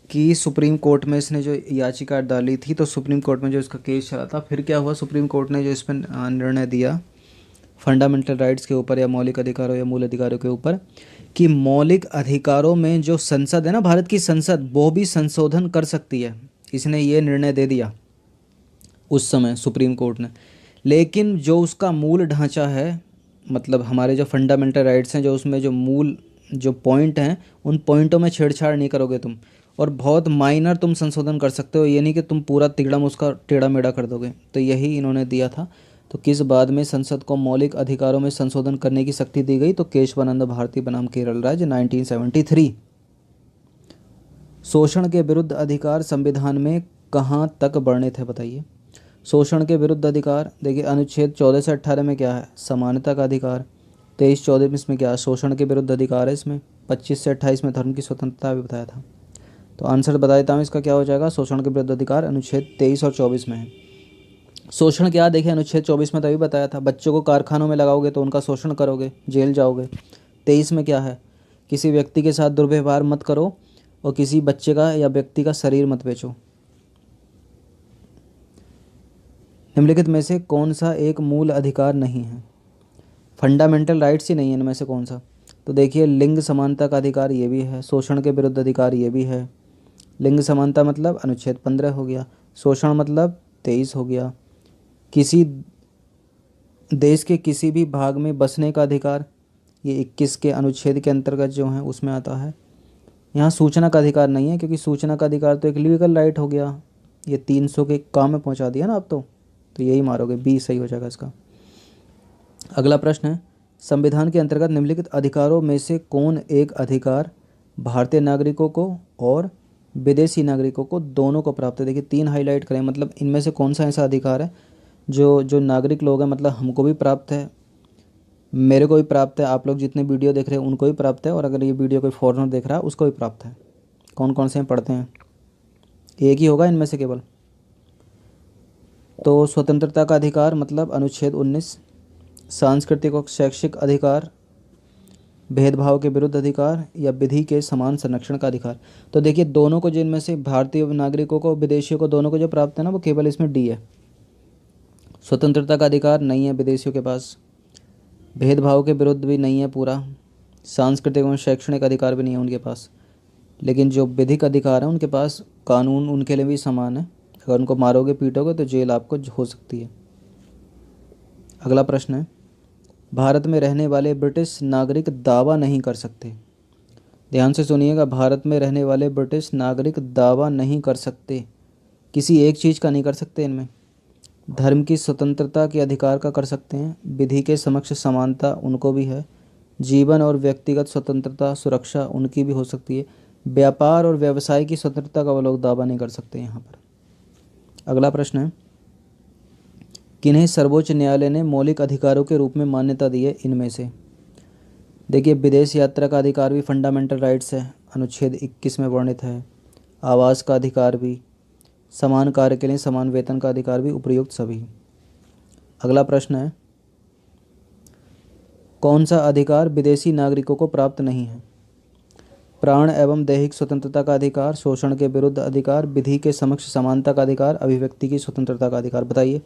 कि सुप्रीम कोर्ट में इसने जो याचिका डाली थी, तो सुप्रीम कोर्ट में जो इसका केस चला था, फिर क्या हुआ, सुप्रीम कोर्ट ने जो इस पर निर्णय दिया फंडामेंटल राइट्स के ऊपर या मौलिक अधिकारों या मूल अधिकारों के ऊपर, कि मौलिक अधिकारों में जो संसद है ना, भारत की संसद, वो भी संशोधन कर सकती है। इसने ये निर्णय दे दिया उस समय सुप्रीम कोर्ट ने। लेकिन जो उसका मूल ढांचा है, मतलब हमारे जो फंडामेंटल राइट्स हैं, जो उसमें जो मूल जो पॉइंट हैं, उन पॉइंटों में छेड़छाड़ नहीं करोगे तुम, और बहुत माइनर तुम संशोधन कर सकते हो, ये नहीं कि तुम पूरा तिगड़म उसका टेढ़ा मेढ़ा कर दोगे। तो यही इन्होंने दिया था। तो किस बाद में संसद को मौलिक अधिकारों में संशोधन करने की शक्ति दी गई? तो केशवानंद भारती बनाम केरल राज्य 1973। शोषण के विरुद्ध अधिकार संविधान में कहाँ तक वर्णित है? बताइए। शोषण के विरुद्ध अधिकार, देखिए अनुच्छेद 14 से 18 में क्या है? समानता का अधिकार। 23-24 में क्या है? शोषण के विरुद्ध अधिकार है। इसमें 25 से 28 में धर्म की स्वतंत्रता भी बताया था। तो आंसर बता देता हूँ इसका क्या हो जाएगा। शोषण के विरुद्ध अधिकार अनुच्छेद 23 और 24 में है। शोषण क्या, देखिए अनुच्छेद 24 में तभी बताया था, बच्चों को कारखानों में लगाओगे तो उनका शोषण करोगे, जेल जाओगे। 23 में क्या है? किसी व्यक्ति के साथ दुर्व्यवहार मत करो और किसी बच्चे का या व्यक्ति का शरीर मत बेचो। निम्नलिखित में से कौन सा एक मूल अधिकार नहीं है? फंडामेंटल राइट्स ही नहीं है इनमें से कौन सा? तो देखिए लिंग समानता का अधिकार ये भी है, शोषण के विरुद्ध अधिकार ये भी है। लिंग समानता मतलब अनुच्छेद 15 हो गया, शोषण मतलब 23 हो गया। किसी देश के किसी भी भाग में बसने का अधिकार, ये 21 के अनुच्छेद के अंतर्गत जो है उसमें आता है। यहाँ सूचना का अधिकार नहीं है, क्योंकि सूचना का अधिकार तो एक लीगल राइट हो गया। ये 300 के काम में पहुँचा दिया ना आप तो यही मारोगे, बी सही हो जाएगा इसका। अगला प्रश्न है, संविधान के अंतर्गत निम्नलिखित अधिकारों में से कौन एक अधिकार भारतीय नागरिकों को और विदेशी नागरिकों को दोनों को प्राप्त है? देखिए 3 हाईलाइट करें, मतलब इनमें से कौन सा ऐसा अधिकार है जो जो नागरिक लोग हैं, मतलब हमको भी प्राप्त है, मेरे को भी प्राप्त है, आप लोग जितने वीडियो देख रहे हैं उनको भी प्राप्त है, और अगर ये वीडियो कोई फॉरेनर देख रहा है उसको भी प्राप्त है। कौन कौन से हैं पढ़ते हैं? एक ही होगा इनमें से केवल। तो स्वतंत्रता का अधिकार मतलब अनुच्छेद 19, सांस्कृतिक और शैक्षिक अधिकार, भेदभाव के विरुद्ध अधिकार, या विधि के समान संरक्षण का अधिकार। तो देखिए दोनों को, जिनमें से भारतीय नागरिकों को, विदेशियों को, दोनों को जो प्राप्त है ना, वो केवल इसमें डी है। स्वतंत्रता का अधिकार नहीं है विदेशियों के पास, भेदभाव के विरुद्ध भी नहीं है पूरा, सांस्कृतिक और शैक्षणिक अधिकार भी नहीं है उनके पास, लेकिन जो विधिक अधिकार है उनके पास, कानून उनके लिए भी समान है। अगर उनको मारोगे पीटोगे तो जेल आपको हो सकती है। अगला प्रश्न है, भारत में रहने वाले ब्रिटिश नागरिक दावा नहीं कर सकते। ध्यान से सुनिएगा, भारत में रहने वाले ब्रिटिश नागरिक दावा नहीं कर सकते। किसी एक चीज़ का नहीं कर सकते इनमें। धर्म की स्वतंत्रता के अधिकार का कर सकते हैं, विधि के समक्ष समानता उनको भी है, जीवन और व्यक्तिगत स्वतंत्रता सुरक्षा उनकी भी हो सकती है, व्यापार और व्यवसाय की स्वतंत्रता का वो लोग दावा नहीं कर सकते यहाँ पर। अगला प्रश्न है, किन्हें सर्वोच्च न्यायालय ने मौलिक अधिकारों के रूप में मान्यता दी है इनमें से। देखिए, विदेश यात्रा का अधिकार भी फंडामेंटल राइट्स है, अनुच्छेद 21 में वर्णित है। आवास का अधिकार भी, समान कार्य के लिए समान वेतन का अधिकार भी, उपयुक्त सभी। अगला प्रश्न है, कौन सा अधिकार विदेशी नागरिकों को प्राप्त नहीं है। प्राण एवं दैहिक स्वतंत्रता का अधिकार, शोषण के विरुद्ध अधिकार, विधि के समक्ष समानता का अधिकार, अभिव्यक्ति की स्वतंत्रता का अधिकार। बताइए।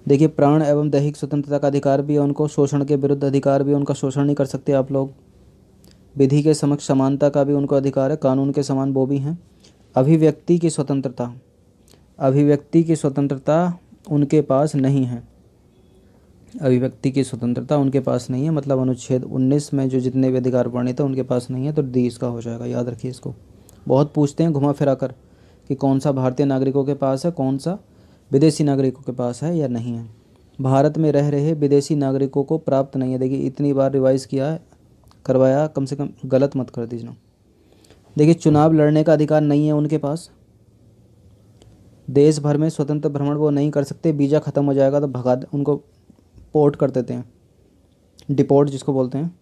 देखिए, प्राण एवं दैहिक स्वतंत्रता का अधिकार भी है उनको, शोषण के विरुद्ध अधिकार भी, उनका शोषण नहीं कर सकते आप लोग। विधि के समक्ष समानता का भी उनको अधिकार है, कानून के समान वो भी हैं। अभिव्यक्ति की स्वतंत्रता, अभिव्यक्ति की स्वतंत्रता उनके पास नहीं है। अभिव्यक्ति की स्वतंत्रता उनके पास नहीं है, मतलब अनुच्छेद 19 में जो जितने भी अधिकार वर्णित है उनके पास नहीं है, तो डी इसका हो जाएगा। याद रखिए इसको, बहुत पूछते हैं घुमा फिरा कर कि कौन सा भारतीय नागरिकों के पास है, कौन सा विदेशी नागरिकों के पास है या नहीं है। भारत में रह रहे विदेशी नागरिकों को प्राप्त नहीं है। देखिए, इतनी बार रिवाइज किया है, करवाया, कम से कम गलत मत कर दीजिए। देखिए, चुनाव लड़ने का अधिकार नहीं है उनके पास, देश भर में स्वतंत्र भ्रमण वो नहीं कर सकते, वीज़ा ख़त्म हो जाएगा तो भगा उनको पोर्ट कर देते हैं, डिपोर्ट जिसको बोलते हैं।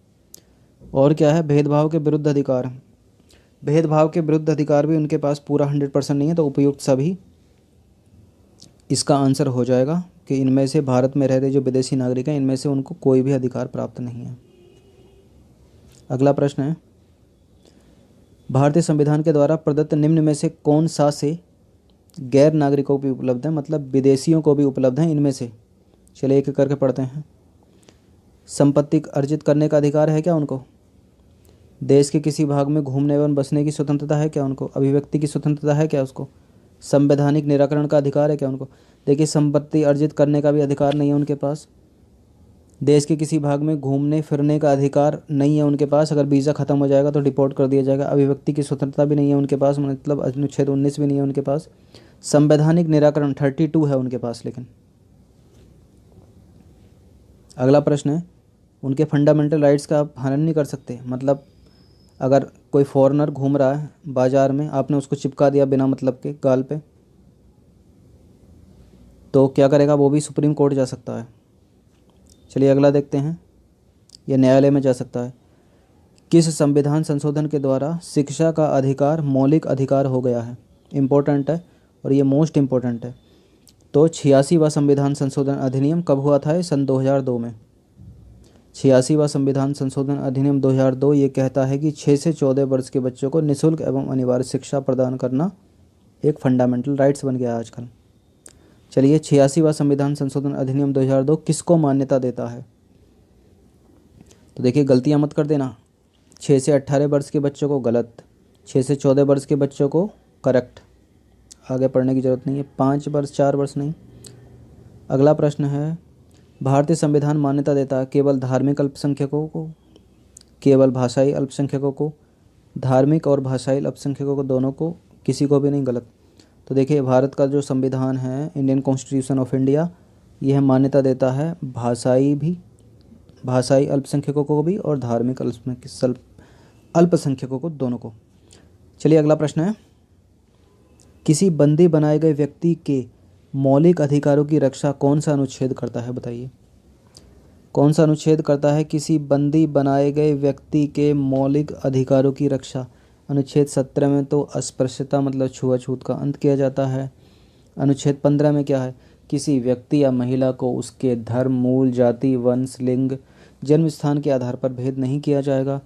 और क्या है, भेदभाव के विरुद्ध अधिकार, भेदभाव के विरुद्ध अधिकार भी उनके पास पूरा 100% नहीं है, तो उपयुक्त सभी इसका आंसर हो जाएगा कि इनमें से भारत में रह रहे जो विदेशी नागरिक हैं इनमें से उनको कोई भी अधिकार प्राप्त नहीं है। अगला प्रश्न है, भारतीय संविधान के द्वारा प्रदत्त निम्न में से कौन सा से गैर नागरिकों को भी उपलब्ध है, मतलब विदेशियों को भी उपलब्ध है इनमें से। चलिए एक एक करके पढ़ते हैं। संपत्ति अर्जित करने का अधिकार है क्या उनको। देश के किसी भाग में घूमने एवं बसने की स्वतंत्रता है क्या उनको। अभिव्यक्ति की स्वतंत्रता है क्या उसको। संवैधानिक निराकरण का अधिकार है क्या उनको। देखिए, संपत्ति अर्जित करने का भी अधिकार नहीं है उनके पास। देश के किसी भाग में घूमने फिरने का अधिकार नहीं है उनके पास, अगर वीज़ा ख़त्म हो जाएगा तो डिपोर्ट कर दिया जाएगा। अभिव्यक्ति की स्वतंत्रता भी नहीं है उनके पास, मतलब अनुच्छेद 19 भी नहीं है उनके पास। संवैधानिक निराकरण 32 है उनके पास। लेकिन अगला प्रश्न है, उनके फंडामेंटल राइट्स का आप हनन नहीं कर सकते, मतलब अगर कोई फॉरेनर घूम रहा है बाज़ार में, आपने उसको चिपका दिया बिना मतलब के गाल पे, तो क्या करेगा, वो भी सुप्रीम कोर्ट जा सकता है। चलिए अगला देखते हैं, यह न्यायालय में जा सकता है। किस संविधान संशोधन के द्वारा शिक्षा का अधिकार मौलिक अधिकार हो गया है। इम्पोर्टेंट है और ये मोस्ट इम्पोर्टेंट है। तो 86वां संविधान संशोधन अधिनियम कब हुआ था, सन 2002 में। 86वां संविधान संशोधन अधिनियम 2002 ये कहता है कि 6 से 14 वर्ष के बच्चों को निःशुल्क एवं अनिवार्य शिक्षा प्रदान करना एक फंडामेंटल राइट्स बन गया है आजकल। चलिए, 86वां संविधान संशोधन अधिनियम 2002 किसको मान्यता देता है। तो देखिए, गलतियां मत कर देना। 6 से 18 वर्ष के बच्चों को गलत, 6 से 14 वर्ष के बच्चों को करेक्ट, आगे पढ़ने की ज़रूरत नहीं है। 5 वर्ष 4 वर्ष नहीं। अगला प्रश्न है, भारतीय संविधान मान्यता देता है केवल धार्मिक अल्पसंख्यकों को, केवल भाषाई अल्पसंख्यकों को, धार्मिक और भाषाई अल्पसंख्यकों को, दोनों को, किसी को भी नहीं। गलत। तो देखिए, भारत का जो संविधान है, इंडियन कॉन्स्टिट्यूशन ऑफ इंडिया, यह मान्यता देता है भाषाई अल्पसंख्यकों को भी और धार्मिक अल्पसंख्यकों को, दोनों को। चलिए अगला प्रश्न है, किसी बंदी बनाए गए व्यक्ति के मौलिक अधिकारों की रक्षा कौन सा अनुच्छेद करता है। बताइए, कौन सा अनुच्छेद करता है किसी बंदी बनाए गए व्यक्ति के मौलिक अधिकारों की रक्षा। अनुच्छेद 17 में तो अस्पृश्यता मतलब छुआछूत का अंत किया जाता है। अनुच्छेद 15 में क्या है, किसी व्यक्ति या महिला को उसके धर्म, मूल, जाति, वंश, लिंग, जन्म स्थान के आधार पर भेद नहीं किया जाएगा।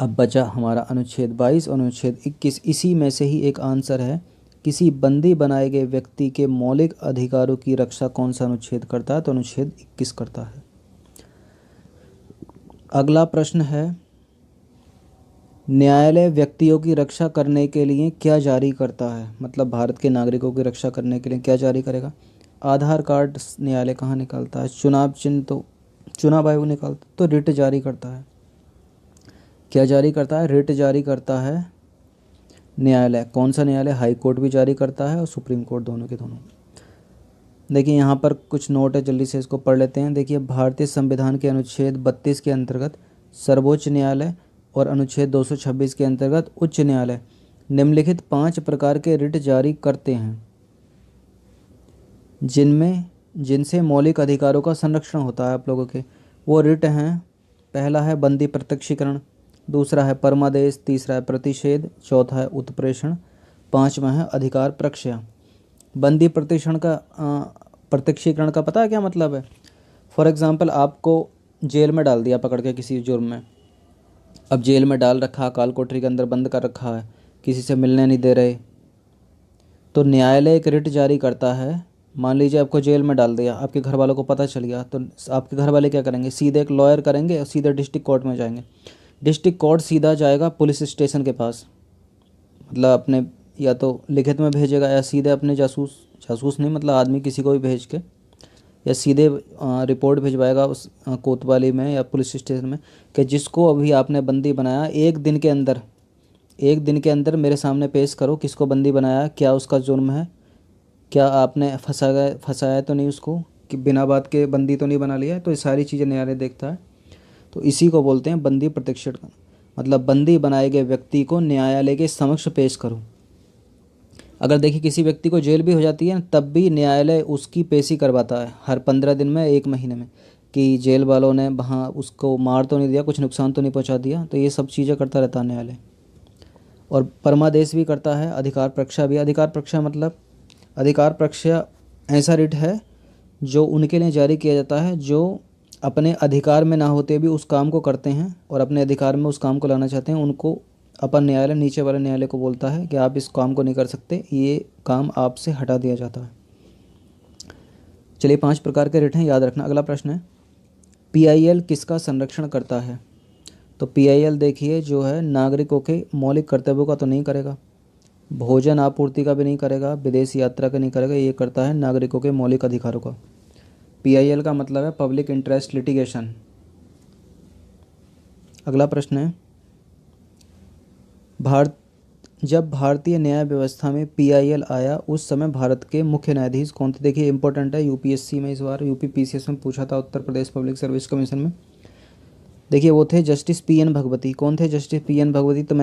अब बचा हमारा अनुच्छेद 22 और अनुच्छेद 21, इसी में से ही एक आंसर है, किसी बंदी बनाए गए व्यक्ति के मौलिक अधिकारों की रक्षा कौन सा अनुच्छेद करता है, तो अनुच्छेद 21 करता है। अगला प्रश्न है, न्यायालय व्यक्तियों की रक्षा करने के लिए क्या जारी करता है, मतलब भारत के नागरिकों की रक्षा करने के लिए क्या जारी करेगा। आधार कार्ड न्यायालय कहाँ निकालता है, चुनाव चिन्ह तो चुनाव आयोग निकालता, तो रिट जारी करता है। क्या जारी करता है, रिट जारी करता है न्यायालय। कौन सा न्यायालय, हाई कोर्ट भी जारी करता है और सुप्रीम कोर्ट, दोनों के दोनों। देखिए यहाँ पर कुछ नोट है, जल्दी से इसको पढ़ लेते हैं। देखिए भारतीय संविधान के अनुच्छेद 32 के अंतर्गत सर्वोच्च न्यायालय और अनुच्छेद 226 के अंतर्गत उच्च न्यायालय निम्नलिखित 5 प्रकार के रिट जारी करते हैं जिनमें जिनसे मौलिक अधिकारों का संरक्षण होता है आप लोगों के। वो रिट हैं, पहला है बंदी प्रत्यक्षीकरण, दूसरा है परमादेश, तीसरा है प्रतिषेध, चौथा है उत्प्रेषण, पांचवा है अधिकार प्रक्षय। बंदी प्रत्यक्षीकरण का पता है क्या मतलब है। फॉर एग्ज़ाम्पल आपको जेल में डाल दिया पकड़ के किसी जुर्म में। अब जेल में डाल रखा, काल कोठरी के अंदर बंद कर रखा है, किसी से मिलने नहीं दे रहे, तो न्यायालय एक रिट जारी करता है। मान लीजिए आपको जेल में डाल दिया, आपके घर वालों को पता चल गया, तो आपके घर वाले क्या करेंगे, सीधे एक लॉयर करेंगे और सीधे डिस्ट्रिक्ट कोर्ट में जाएंगे। डिस्ट्रिक्ट कोर्ट सीधा जाएगा पुलिस स्टेशन के पास, मतलब अपने या तो लिखित में भेजेगा या सीधे अपने जासूस जासूस नहीं मतलब आदमी किसी को भी भेज के, या सीधे रिपोर्ट भिजवाएगा उस कोतवाली में या पुलिस स्टेशन में कि जिसको अभी आपने बंदी बनाया, एक दिन के अंदर मेरे सामने पेश करो, किसको बंदी बनाया, क्या उसका जुर्म है, क्या आपने फंसाया तो नहीं उसको, कि बिना बात के बंदी तो नहीं बना लिया है। तो ये सारी चीज़ें न्यायालय देखता है। तो इसी को बोलते हैं बंदी प्रत्यक्षीकरण, मतलब बंदी बनाए गए व्यक्ति को न्यायालय के समक्ष पेश करो। अगर देखिए किसी व्यक्ति को जेल भी हो जाती है तब भी न्यायालय उसकी पेशी करवाता है हर 15 दिन में, 1 महीने में, कि जेल वालों ने वहाँ उसको मार तो नहीं दिया, कुछ नुकसान तो नहीं पहुँचा दिया। तो ये सब चीज़ें करता रहता है न्यायालय। और परमादेश भी करता है, अधिकार प्रक्षा भी। अधिकार प्रक्षा मतलब, अधिकार प्रक्षा ऐसा रिट है जो उनके लिए जारी किया जाता है जो अपने अधिकार में ना होते भी उस काम को करते हैं और अपने अधिकार में उस काम को लाना चाहते हैं। उनको अपन न्यायालय, नीचे वाले न्यायालय को बोलता है कि आप इस काम को नहीं कर सकते, ये काम आपसे हटा दिया जाता है। चलिए 5 प्रकार के रिट हैं, याद रखना। अगला प्रश्न है, पीआईएल किसका संरक्षण करता है। तो पीआईएल देखिए जो है नागरिकों के मौलिक कर्तव्यों का तो नहीं करेगा, भोजन आपूर्ति का भी नहीं करेगा, विदेश यात्रा का नहीं करेगा, ये करता है नागरिकों के मौलिक अधिकारों का। पीआईएल का मतलब है पब्लिक इंटरेस्ट लिटिगेशन। अगला प्रश्न है, जब भारतीय न्याय व्यवस्था में पीआईएल आया उस समय भारत के मुख्य न्यायाधीश कौन थे। देखिए इंपॉर्टेंट है, यूपीएससी में इस बार यूपीपीसीएस में पूछा था, Uttar Pradesh public service commission में। देखिए वो थे जस्टिस पीएन भगवती। कौन थे जस्टिस पीएन भगवती, तो